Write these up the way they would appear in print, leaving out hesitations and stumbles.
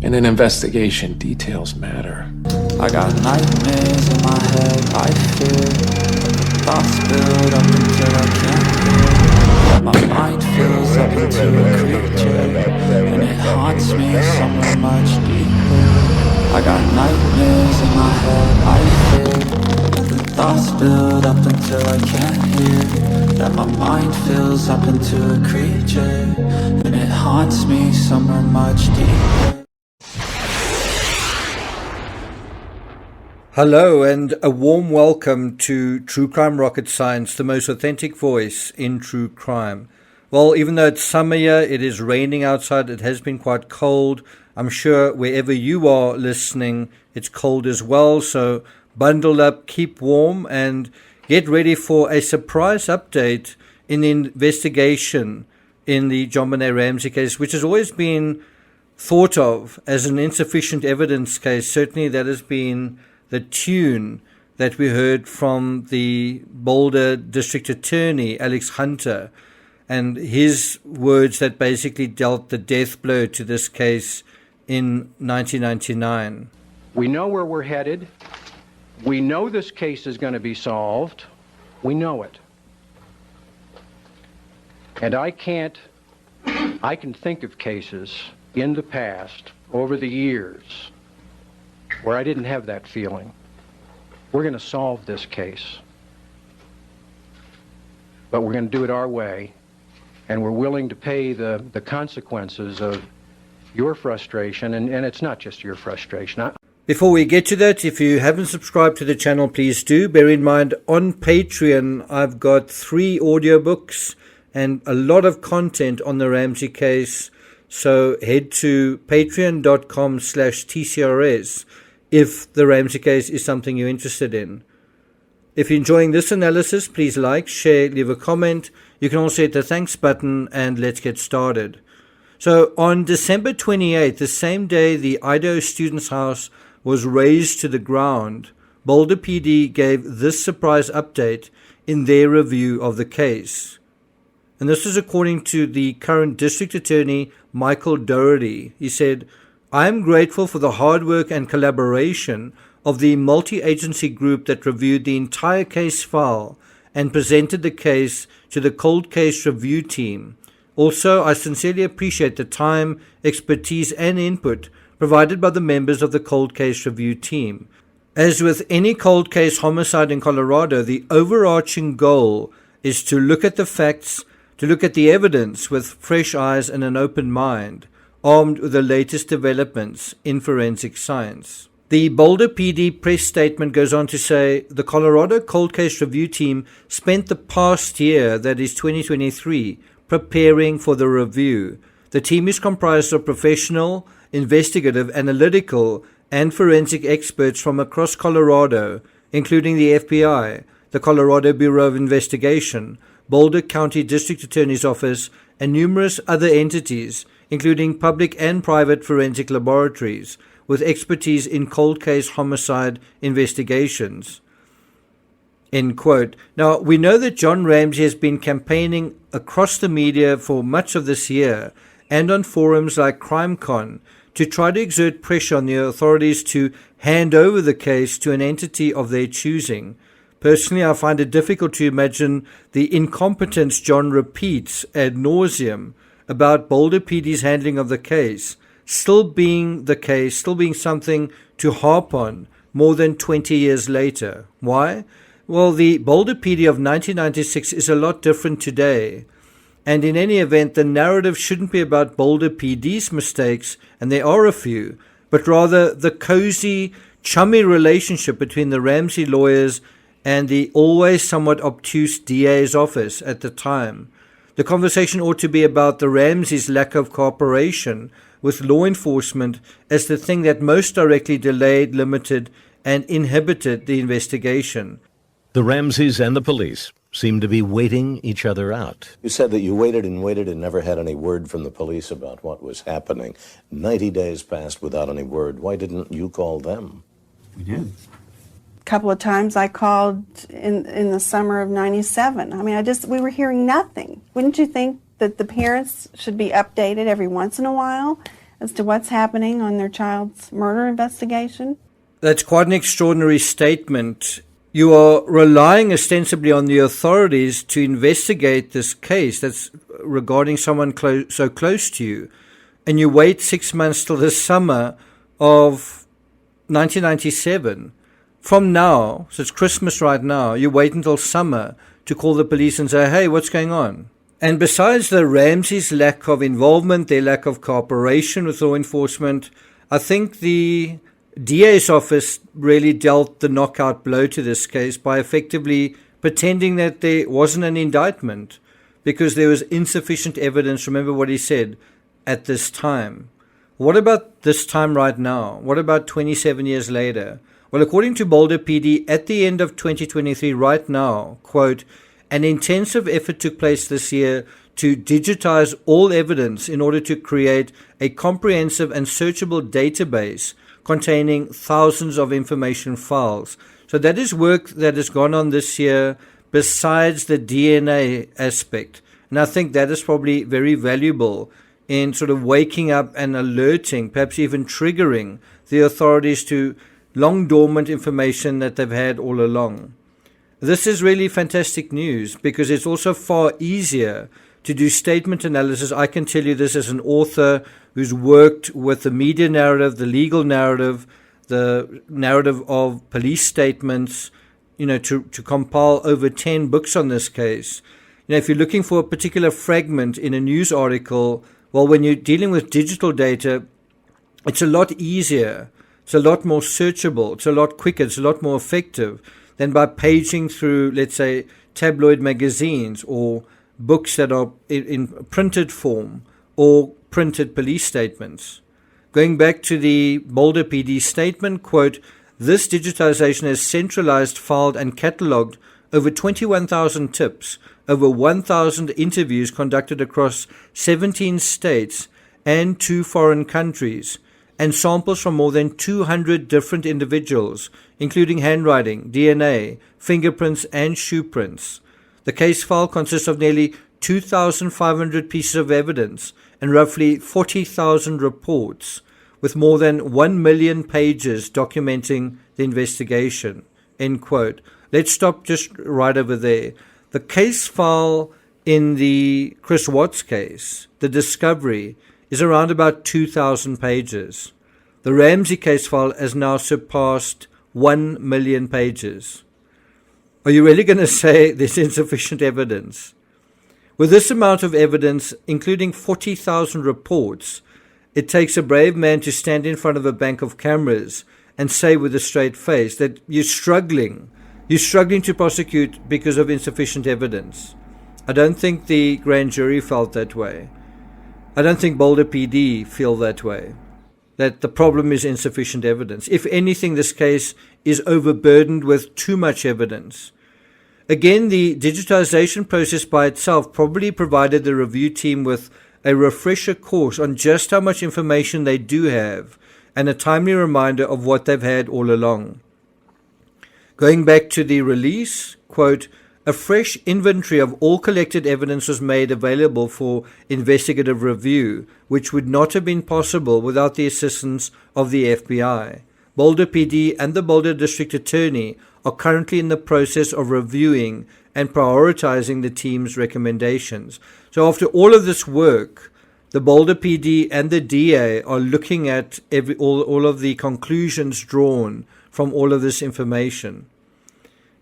In an investigation, details matter. I got nightmares in my head, I fear thoughts build up until I can't hear. My mind fills up into a creature, and it haunts me somewhere much deeper. I got nightmares in my head, I fear the thoughts build up until I can't hear. That my mind fills up into a creature, and it haunts me somewhere much deeper. Hello and a warm welcome to True Crime Rocket Science, the most authentic voice in true crime. Well, even though it's summer here, it is raining outside, it has been quite cold. I'm sure wherever you are listening, it's cold as well, so bundle up, keep warm, and get ready for a surprise update in the investigation in the JONBENET Ramsey case, which has always been thought of as an insufficient evidence case. Certainly that has been the tune that we heard from the Boulder District Attorney, Alex Hunter, and his words that basically dealt the death blow to this case in 1999. We know where we're headed. We know this case is going to be solved. We know it. And I can think of cases in the past, over the years, where I didn't have that feeling. We're going to solve this case. But we're going to do it our way, and we're willing to pay the consequences of your frustration, and it's not just your frustration. Before we get to that, if you haven't subscribed to the channel, please do. Bear in mind, on Patreon, I've got 3 audiobooks and a lot of content on the Ramsey case. So head to patreon.com/TCRS if the Ramsey case is something you're interested in. If you're enjoying this analysis, please like, share, leave a comment. You can also hit the thanks button, and let's get started. So on December 28th, the same day the Idaho Students' House was razed to the ground, Boulder PD gave this surprise update in their review of the case. And this is according to the current District Attorney, Michael Doherty. He said, "I am grateful for the hard work and collaboration of the multi-agency group that reviewed the entire case file and presented the case to the cold case review team. Also, I sincerely appreciate the time, expertise, and input provided by the members of the cold case review team. As with any cold case homicide in Colorado, the overarching goal is to look at the facts, to look at the evidence with fresh eyes and an open mind, armed with the latest developments in forensic science." The Boulder PD press statement goes on to say, "The Colorado Cold Case Review Team spent the past year, that is 2023, preparing for the review. The team is comprised of professional, investigative, analytical, and forensic experts from across Colorado, including the FBI, the Colorado Bureau of Investigation, Boulder County District Attorney's Office, and numerous other entities, including public and private forensic laboratories, with expertise in cold case homicide investigations." End quote. Now, we know that John Ramsey has been campaigning across the media for much of this year and on forums like CrimeCon to try to exert pressure on the authorities to hand over the case to an entity of their choosing. Personally, I find it difficult to imagine the incompetence John repeats ad nauseum about Boulder PD's handling of the case still being the case, still being something to harp on more than 20 years later. Why? Well, the Boulder PD of 1996 is a lot different today. And in any event, the narrative shouldn't be about Boulder PD's mistakes, and there are a few, but rather the cozy, chummy relationship between the Ramsey lawyers and the always somewhat obtuse DA's office at the time. The conversation ought to be about the Ramseys' lack of cooperation with law enforcement as the thing that most directly delayed, limited, and inhibited the investigation. The Ramseys and the police seem to be waiting each other out. You said that you waited and never had any word from the police about what was happening. 90 days passed without any word. Why didn't you call them? We did. Couple of times I called in the summer of '97. I mean, we were hearing nothing. Wouldn't you think that the parents should be updated every once in a while as to what's happening on their child's murder investigation. That's quite an extraordinary statement. You are relying ostensibly on the authorities to investigate this case that's regarding someone so close to you, and you wait 6 months till the summer of 1997. From now, so it's Christmas right now, you wait until summer to call the police and say, hey, what's going on? And besides the Ramsey's lack of involvement, their lack of cooperation with law enforcement, I think the DA's office really dealt the knockout blow to this case by effectively pretending that there wasn't an indictment because there was insufficient evidence, remember what he said, at this time. What about this time right now? What about 27 years later? Well, according to Boulder PD, at the end of 2023, right now, quote, an intensive effort took place this year to digitize all evidence in order to create a comprehensive and searchable database containing thousands of information files. So that is work that has gone on this year besides the DNA aspect. And I think that is probably very valuable in sort of waking up and alerting, perhaps even triggering the authorities to long dormant information that they've had all along. This is really fantastic news because it's also far easier to do statement analysis. I can tell you this as an author who's worked with the media narrative, the legal narrative, the narrative of police statements, to compile over 10 books on this case. If you're looking for a particular fragment in a news article, well, when you're dealing with digital data, it's a lot easier. It's a lot more searchable. It's a lot quicker. It's a lot more effective than by paging through, let's say, tabloid magazines or books that are in printed form or printed police statements. Going back to the Boulder PD statement, quote, this digitization has centralized, filed, and cataloged over 21,000 tips, over 1,000 interviews conducted across 17 states and 2 foreign countries, and samples from more than 200 different individuals, including handwriting, DNA, fingerprints, and shoe prints. The case file consists of nearly 2,500 pieces of evidence and roughly 40,000 reports, with more than 1 million pages documenting the investigation, end quote. Let's stop just right over there. The case file in the Chris Watts case, the discovery, is around about 2,000 pages. The Ramsey case file has now surpassed 1 million pages. Are you really going to say there's insufficient evidence? With this amount of evidence, including 40,000 reports, it takes a brave man to stand in front of a bank of cameras and say with a straight face that you're struggling to prosecute because of insufficient evidence. I don't think the grand jury felt that way. I don't think Boulder PD feel that way, that the problem is insufficient evidence. If anything, this case is overburdened with too much evidence. Again, the digitization process by itself probably provided the review team with a refresher course on just how much information they do have and a timely reminder of what they've had all along. Going back to the release, quote, a fresh inventory of all collected evidence was made available for investigative review, which would not have been possible without the assistance of the FBI. Boulder PD and the Boulder District Attorney are currently in the process of reviewing and prioritizing the team's recommendations. So after all of this work, the Boulder PD and the DA are looking at all of the conclusions drawn from all of this information.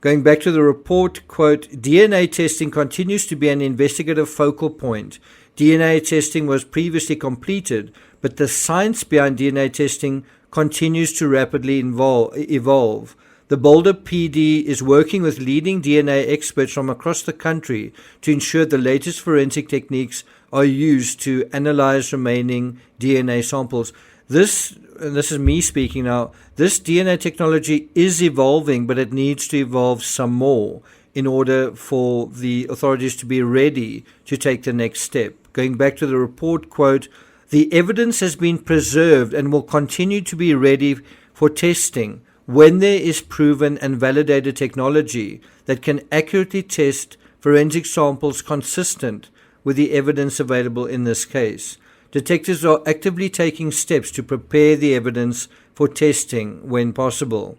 Going back to the report, quote, DNA testing continues to be an investigative focal point. DNA testing was previously completed, but the science behind DNA testing continues to rapidly evolve. The Boulder PD is working with leading DNA experts from across the country to ensure the latest forensic techniques are used to analyze remaining DNA samples. This is me speaking now, this DNA technology is evolving, but it needs to evolve some more in order for the authorities to be ready to take the next step. Going back to the report, quote, the evidence has been preserved and will continue to be ready for testing when there is proven and validated technology that can accurately test forensic samples consistent with the evidence available in this case. Detectives are actively taking steps to prepare the evidence for testing when possible."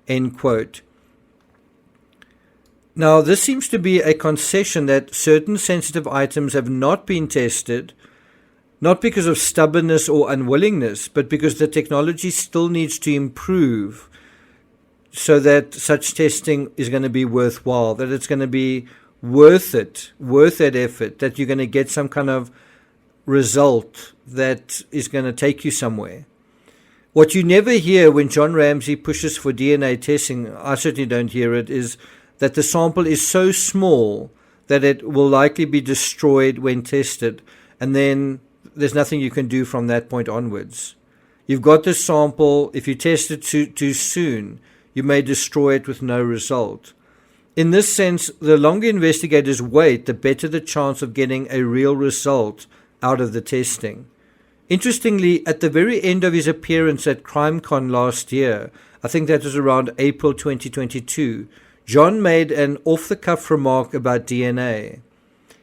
End quote. Now, this seems to be a concession that certain sensitive items have not been tested, not because of stubbornness or unwillingness, but because the technology still needs to improve so that such testing is going to be worthwhile, that it's going to be worth it, worth that effort, that you're going to get some kind of result that is going to take you somewhere. What you never hear when John Ramsey pushes for DNA testing, I certainly don't hear it, is that the sample is so small that it will likely be destroyed when tested, and then there's nothing you can do from that point onwards. You've got this sample. If you test it too soon, you may destroy it with no result. In this sense, the longer investigators wait, the better the chance of getting a real result out of the testing. Interestingly, at the very end of his appearance at CrimeCon last year, I think that was around April 2022, John made an off-the-cuff remark about DNA.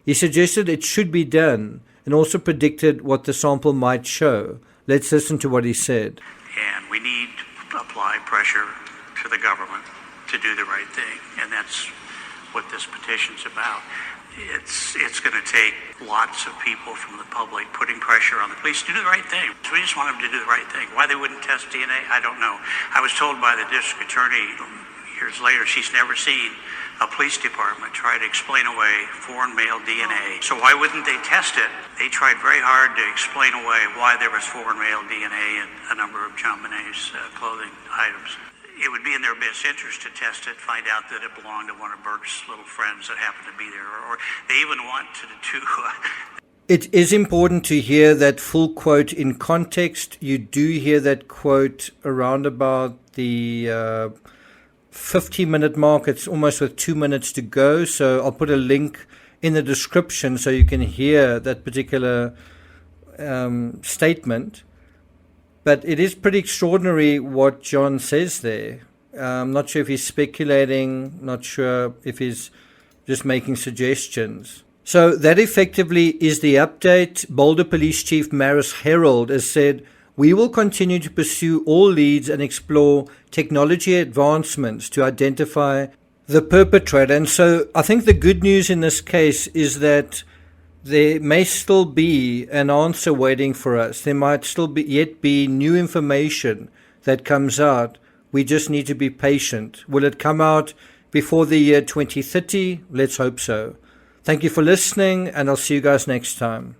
He suggested it should be done and also predicted what the sample might show. Let's listen to what he said. And we need to apply pressure to the government to do the right thing, and that's what this petition's about. It's going to take lots of people from the public putting pressure on the police to do the right thing. So we just want them to do the right thing. Why they wouldn't test DNA, I don't know. I was told by the district attorney years later she's never seen a police department try to explain away foreign male DNA. So why wouldn't they test it? They tried very hard to explain away why there was foreign male DNA in a number of JONBENET's clothing items. It would be in their best interest to test it, find out that it belonged to one of Bert's little friends that happened to be there, or they even want to It is important to hear that full quote in context. You do hear that quote around about the 50-minute mark. It's almost with 2 minutes to go, so I'll put a link in the description so you can hear that particular statement. But it is pretty extraordinary what John says there. I'm not sure if he's speculating, not sure if he's just making suggestions. So that effectively is the update. Boulder Police Chief Maris Herold has said, "We will continue to pursue all leads and explore technology advancements to identify the perpetrator." And so I think the good news in this case is that there may still be an answer waiting for us. There might still yet be new information that comes out. We just need to be patient. Will it come out before the year 2030? Let's hope so. Thank you for listening, and I'll see you guys next time.